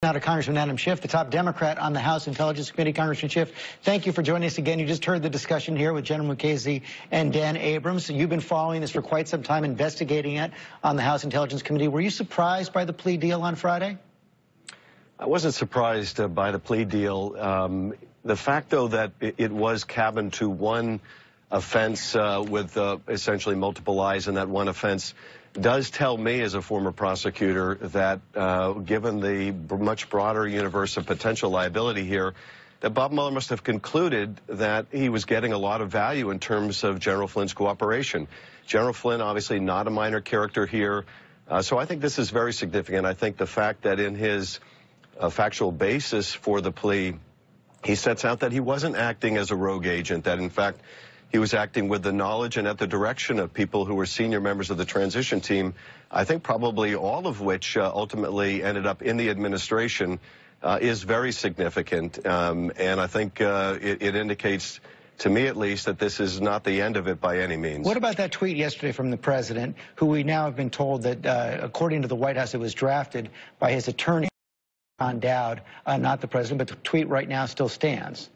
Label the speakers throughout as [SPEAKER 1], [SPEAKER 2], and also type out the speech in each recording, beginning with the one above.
[SPEAKER 1] now to Congressman Adam Schiff, the top Democrat on the House Intelligence Committee. Congressman Schiff, thank you for joining us again. You just heard the discussion here with General Mukasey and Dan Abrams. You've been following this for quite some time, investigating it on the House Intelligence Committee. Were you surprised by the plea deal on Friday?
[SPEAKER 2] I wasn't surprised by the plea deal. The fact, though, that it was cabined to one offense with essentially multiple lies in that one offense does tell me as a former prosecutor that given the much broader universe of potential liability here, that Bob Mueller must have concluded that he was getting a lot of value in terms of General Flynn's cooperation. General Flynn, obviously not a minor character here. So I think this is very significant. I think the fact that in his factual basis for the plea, he sets out that he wasn't acting as a rogue agent, that in fact he was acting with the knowledge and at the direction of people who were senior members of the transition team, I think probably all of which ultimately ended up in the administration, is very significant. And I think it indicates, to me at least, that this is not the end of it by any means.
[SPEAKER 1] What about that tweet yesterday from the president, who we now have been told that, according to the White House, it was drafted by his attorney, John Dowd, not the president, but the tweet right now still stands?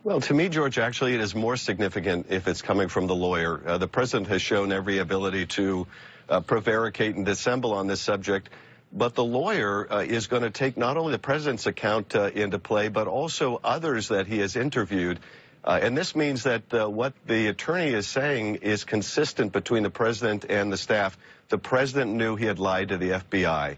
[SPEAKER 2] Well, to me, George, actually, it is more significant if it's coming from the lawyer. The president has shown every ability to prevaricate and dissemble on this subject, but the lawyer is going to take not only the president's account into play, but also others that he has interviewed. And this means that what the attorney is saying is consistent between the president and the staff. The president knew he had lied to the FBI,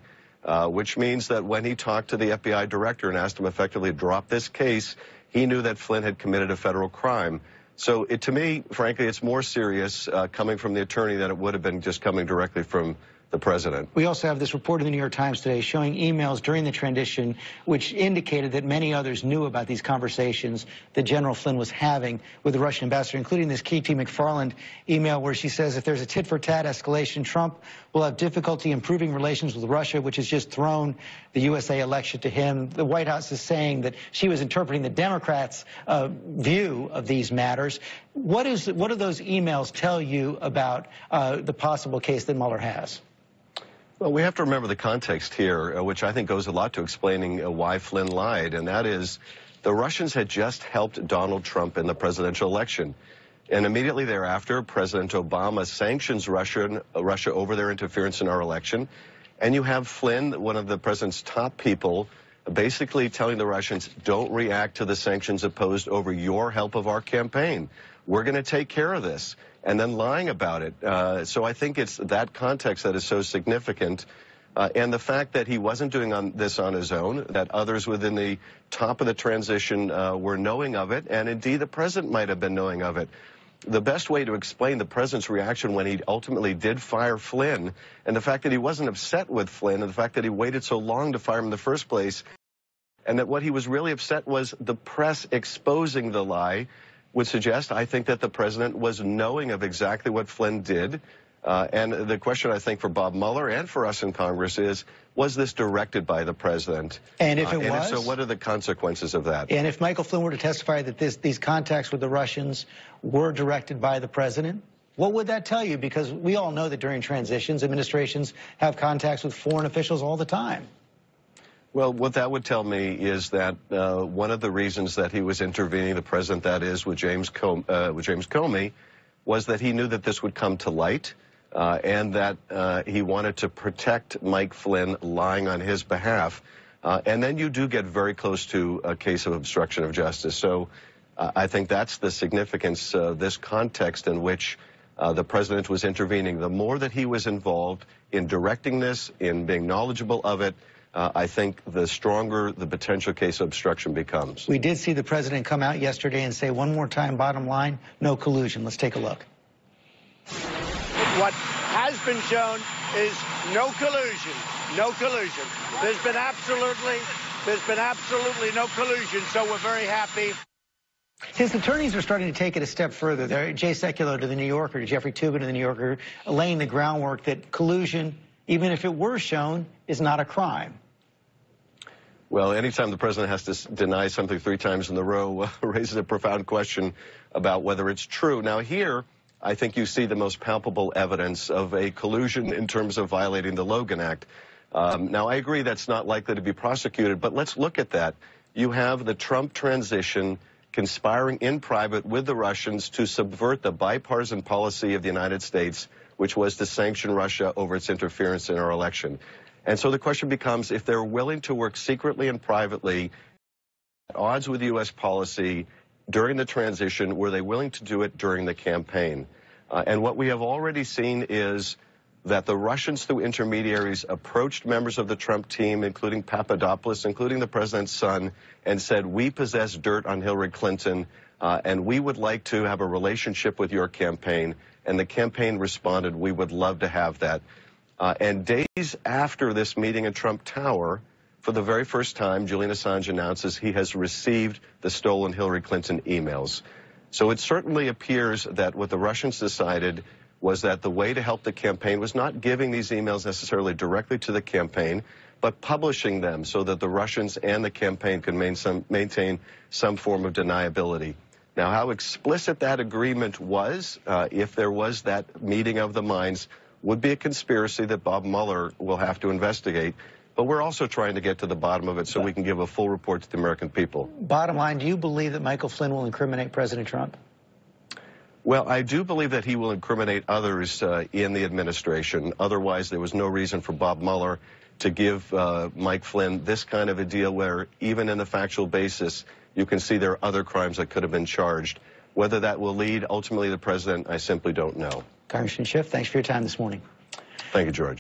[SPEAKER 2] which means that when he talked to the FBI director and asked him effectively to drop this case, he knew that Flynn had committed a federal crime. So to me, frankly, it's more serious coming from the attorney than it would have been just coming directly from the president.
[SPEAKER 1] We also have this report in the New York Times today showing emails during the transition which indicated that many others knew about these conversations that General Flynn was having with the Russian ambassador, including this K.T. McFarland email where she says if there's a tit-for-tat escalation, Trump will have difficulty improving relations with Russia, which has just thrown the USA election to him. The White House is saying that she was interpreting the Democrats' view of these matters. What do those emails tell you about the possible case that Mueller has?
[SPEAKER 2] Well, we have to remember the context here, which I think goes a lot to explaining why Flynn lied, and that is the Russians had just helped Donald Trump in the presidential election. And immediately thereafter, President Obama sanctions Russia over their interference in our election. And you have Flynn, one of the president's top people, basically telling the Russians, don't react to the sanctions imposed over your help of our campaign. We're going to take care of this. And then lying about it. So I think it's that context that is so significant. And the fact that he wasn't doing this on his own, that others within the top of the transition were knowing of it, and indeed the president might have been knowing of it. The best way to explain the president's reaction when he ultimately did fire Flynn, and the fact that he wasn't upset with Flynn, and the fact that he waited so long to fire him in the first place, and that what he was really upset was the press exposing the lie, would suggest, I think, that the president was knowing of exactly what Flynn did. And the question, I think, for Bob Mueller and for us in Congress is, was this directed by the president?
[SPEAKER 1] And if it was?
[SPEAKER 2] And if so, what are the consequences of that?
[SPEAKER 1] And if Michael Flynn were to testify that these contacts with the Russians were directed by the president, what would that tell you? Because we all know that during transitions, administrations have contacts with foreign officials all the time.
[SPEAKER 2] Well, what that would tell me is that one of the reasons that he was intervening, the president, that is, with James Comey, was that he knew that this would come to light and that he wanted to protect Mike Flynn lying on his behalf. And then you do get very close to a case of obstruction of justice. So I think that's the significance of this context in which the president was intervening. The more that he was involved in directing this, in being knowledgeable of it, I think the stronger the potential case of obstruction becomes.
[SPEAKER 1] We did see the president come out yesterday and say one more time, bottom line, no collusion. Let's take a look.
[SPEAKER 3] What has been shown is no collusion. No collusion. There's been absolutely no collusion, so we're very happy.
[SPEAKER 1] His attorneys are starting to take it a step further. They're Jay Sekulow to the New Yorker, to Jeffrey Toobin to the New Yorker, laying the groundwork that collusion, even if it were shown, is not a crime.
[SPEAKER 2] Well, anytime the president has to deny something 3 times in a row raises a profound question about whether it's true. Now here, I think you see the most palpable evidence of a collusion in terms of violating the Logan Act. Now, I agree that's not likely to be prosecuted, but let's look at that. You have the Trump transition conspiring in private with the Russians to subvert the bipartisan policy of the United States, which was to sanction Russia over its interference in our election. And so the question becomes, if they're willing to work secretly and privately at odds with U.S. policy during the transition, were they willing to do it during the campaign? And what we have already seen is that the Russians, through intermediaries, approached members of the Trump team, including Papadopoulos, including the president's son, and said, we possess dirt on Hillary Clinton, and we would like to have a relationship with your campaign. And the campaign responded, we would love to have that. And days after this meeting in Trump Tower, for the very first time, Julian Assange announces he has received the stolen Hillary Clinton emails. So it certainly appears that what the Russians decided was that the way to help the campaign was not giving these emails necessarily directly to the campaign, but publishing them so that the Russians and the campaign could maintain some form of deniability. Now, how explicit that agreement was, if there was that meeting of the minds, would be a conspiracy that Bob Mueller will have to investigate. But we're also trying to get to the bottom of it so we can give a full report to the American people.
[SPEAKER 1] Bottom line, do you believe that Michael Flynn will incriminate President Trump?
[SPEAKER 2] Well, I do believe that he will incriminate others in the administration. Otherwise, there was no reason for Bob Mueller to give Mike Flynn this kind of a deal where even in the factual basis, you can see there are other crimes that could have been charged. Whether that will lead ultimately the president, I simply don't know.
[SPEAKER 1] Congressman Schiff, thanks for your time this morning.
[SPEAKER 2] Thank you, George.